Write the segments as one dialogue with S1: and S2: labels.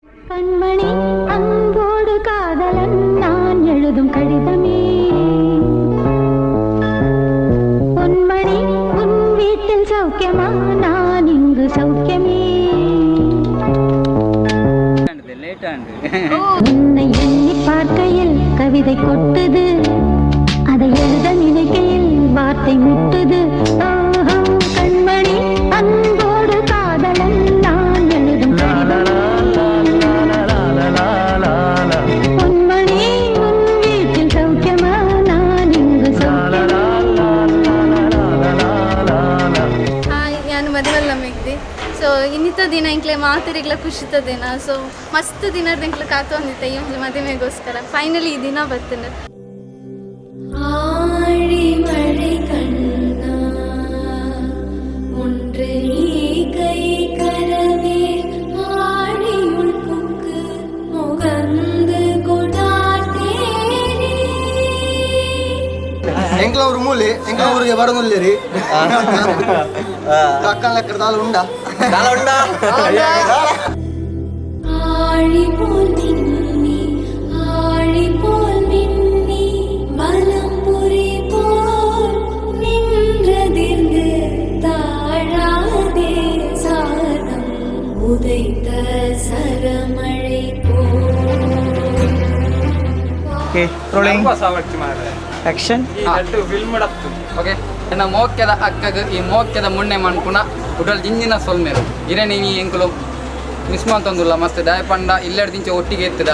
S1: கண்மணி அன்போடு காதலன் நான் எழுதும் கடிதமே பொன்மணி உன் வீட்டில் சௌக்கியமா நான் இங்கு சௌக்கியமே உன்னை எண்ணி பார்க்கையில் கவிதை கொட்டுது அதை எழுத நினைக்கையில் வார்த்தை முட்டுது கண்மணி அன்போடு காதலன் நான் எழுதும் பொன்மணி உன் வீட்டில் சௌக்கியமா நான் இங்கு
S2: ನಾನು ಮದುವೆಲ್ಲ ಮೆಗ್ದೆ ಸೊ ಇನ್ನಿತ ದಿನ ಇಂಕ್ಲೆ ಮಾತರಿಗ್ಲ ಖುಷಿತ ದಿನ ಸೊ ಮಸ್ತ್ ದಿನದ ಇಂಕ್ಲೆ ಕಾತು ಅಂದಿತ್ತೆ ಈ ಒಂದು ಮದುವೆಗೋಸ್ಕರ ಫೈನಲಿ ಈ ದಿನ ಬರ್ತೇನೆ ஆழி மழை கண்ணா ஒன்று நீ கை கரவேல் ஆழியுள் புக்கு முகந்து கொடாதேனே
S3: ಎಂಗ್ಲ ಊರು ಮೂಲೆ ಎಂಗ್ಲ ಊರಿಗೆ ಬರಮುಲ್ಲೇರಿ ಅಕ್ಕನ ಲೆಕ್ಕದಾಲು ಉಂಡ
S2: ஆழி போல் மின்னி ஆழி போல் மின்னி மலம்புரி போல் நின்றதிர்ந்து தாழாதே சாரம் உதைத்த சரமழை போல்
S4: okay rolling action
S5: film okay ನನ್ನ ಮೋಕ್ಯದ ಅಕ್ಕಗ ಈ ಮೋಕ್ಯದ ಮುಣ್ಣೆ ಮನ್ಪುನ ಟೋಟಲ್ ಜಿಂಜಿನ ಸೊಲ್ಮೇರು ಇರೇ ನೀನು ಎಂಕುಲು ಮಿಸ್ ಮಾಡ್ತಂದುಲ್ಲ ಮಸ್ತ್ ಡಾಯ್ ಪಂಡ ಇಲ್ಲೆಡ್ ದಿಂಚೆ ಒಟ್ಟಿಗೆ ಎತ್ತದ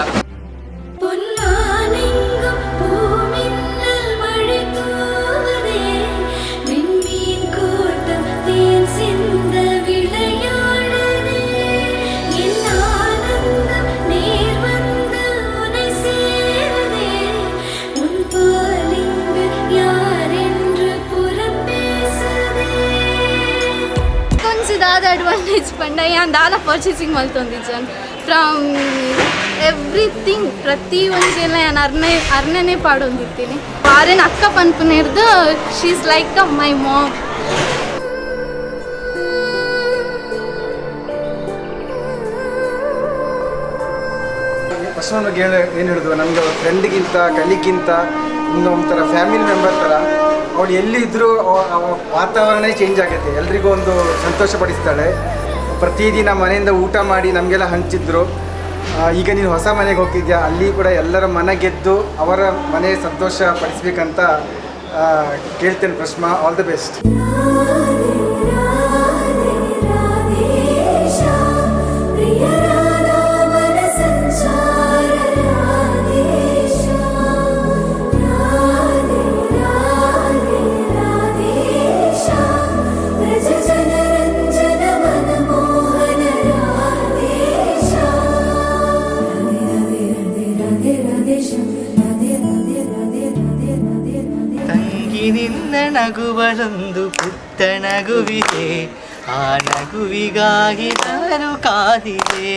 S2: ಅಡ್ವಾಂಟೇಜ್ ಪಂಡ ಯಾನ್ ದಾಲ ಪರ್ಚೇಸಿಂಗ್ ಮಲ್ತೊಂದಿಜ್ಜನ್ ಫ್ರಮ್ ಎವ್ರಿಥಿಂಗ್ ಪ್ರತಿ ಒಂದಿಲ್ಲ ನಾನು ಅರ್ನೇ ಪಾಡೊಂದಿರ್ತೀನಿ ಆರೇನು ಅಕ್ಕ ಪನ್ಪುನಿರ್ದು she is like my mom
S3: first ಬಗ್ಗೆ ಏನು ಹೇಳಿದ್ವು ನಮ್ಗೆ ಫ್ರೆಂಡ್ಗಿಂತ ಕಲಿಗಿಂತ ಒಂಥರ ಫ್ಯಾಮಿಲಿ ಮೆಂಬರ್ ಥರ ಅವಳು ಎಲ್ಲಿದ್ದರೂ ವಾತಾವರಣ ಚೇಂಜ್ ಆಗೈತೆ ಎಲ್ರಿಗೂ ಒಂದು ಸಂತೋಷ ಪಡಿಸ್ತಾಳೆ ಪ್ರತಿದಿನ ಮನೆಯಿಂದ ಊಟ ಮಾಡಿ ನಮಗೆಲ್ಲ ಹಂಚಿದ್ರು ಈಗ ನೀನು ಹೊಸ ಮನೆಗೆ ಹೋಗಿದ್ಯಾ ಅಲ್ಲಿ ಕೂಡ ಎಲ್ಲರ ಮನೆ ಗೆದ್ದು ಅವರ ಮನೆ ಸಂತೋಷ ಪಡಿಸ್ಬೇಕಂತ ಕೇಳ್ತೇನೆ ಪ್ರಶ್ಮಾ ಆಲ್ ದಿ ಬೆಸ್ಟ್
S4: ತಂಗಿ ನಿನ್ನ ನಗುವರೊಂದು ಪುಟ್ಟ ನಗುವಿದೆ ಆ ನಗುವಿಗಾಗಿ ನಾನು ಕಾದಿದೆ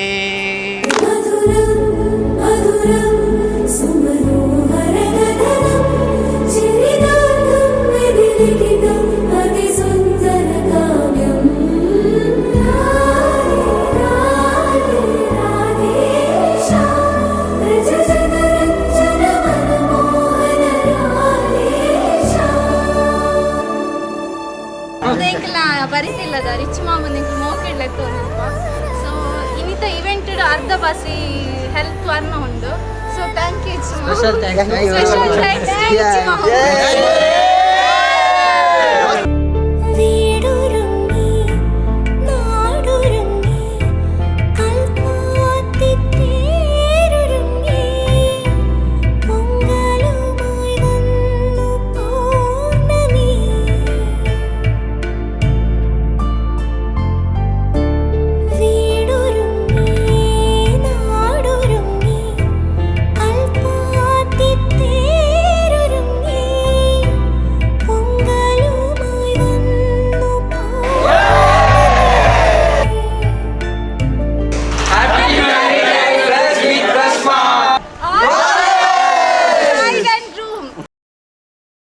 S2: ಬರೀತಿಲ್ಲದ ರಿಚ್ ಮಾಮನ್ ಮೋಕಿಡ್ಲೆತ್ತು ಸೊ ಇನ್ನಿತ ಇವೆಂಟ್ ಅರ್ಧ ಬಾಸಿ ಹೆಲ್ತ್ ವರ್ಣ ಉಂಡು so thank you
S4: special thanks